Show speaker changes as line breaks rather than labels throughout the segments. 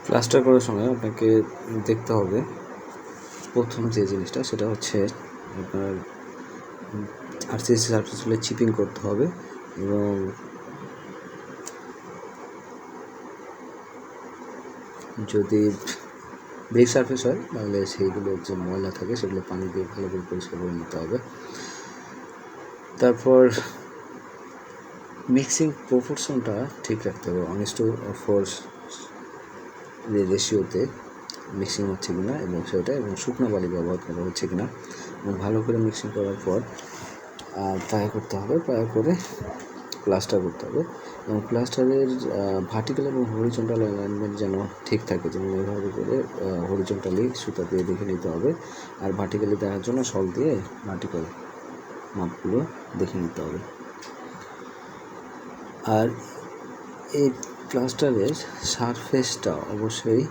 Plaster করার সময় আপনাকে দেখতে হবে প্রথম যে জিনিসটা সেটা হচ্ছে আপনার আরসিসি সারফেসগুলো চিপিং করতে হবে এবং যদি ব্রিক সারফেস হয় তাহলে সেইগুলো যে ময়লা থাকে সেগুলো পানি দিয়ে ভালো করে পরিষ্কার করে নিতে হবে। তারপর মিক্সিং প্রপোর্শনটা ঠিক রাখতে হবে, 1:4 রেশিওতে মিক্সিং হচ্ছে কিনা এবং সেটা এবং শুকনো বালি ব্যবহার করা হচ্ছে কিনা এবং ভালো করে মিক্সিং করার পর পায়া করতে হবে, পায়া করে প্লাস্টার করতে হবে এবং প্লাস্টারের ভার্টিক্যাল এবং হরিজন্টাল অ্যালাইনমেন্ট যেন ঠিক থাকে, যেমন এইভাবে করে হরিজন্টালি সুতা দিয়ে দেখে নিতে হবে আর ভার্টিক্যালি দেখার জন্য শক দিয়ে ভার্টিক্যাল মাপগুলো দেখে নিতে হবে। আর এই প্লাস্টারের সারফেসটা অবশ্যই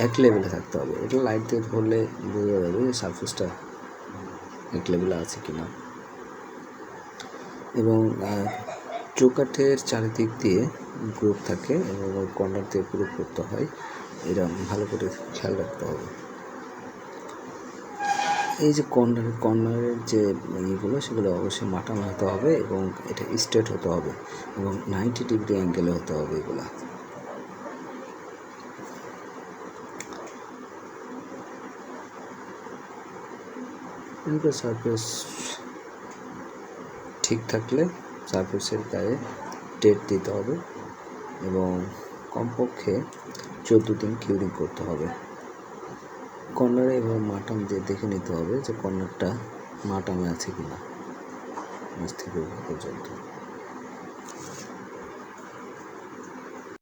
এক লেভেলে থাকতে হবে। এটা লাইট দিয়ে ধরলে বোঝা যাবে যে সারফেসটা এক লেভেলে আছে কিনা। এবং চৌকাঠের চারিদিক দিয়ে গ্রুপ থাকে এবং কর্নার দিয়ে গ্রুপ করতে হয়, এটা ভালো করে খেয়াল রাখতে হবে। এই যে কর্নারের যে ইয়েগুলো সেগুলো অবশ্যই মাটানো হতে হবে এবং এটা স্ট্রেট হতে হবে এবং 90 ডিগ্রি অ্যাঙ্গেলে হতে হবে। এগুলা সারফেস ঠিক থাকলে সারফেসের গায়ে টেপ দিতে হবে এবং কমপক্ষে 14 দিন কিউরিং করতে হবে। কর্নারে এবার মাটাম দিয়ে দেখে নিতে হবে যে কর্নারটা মাটামে আছে কিনা নিচ থেকে পর্যন্ত।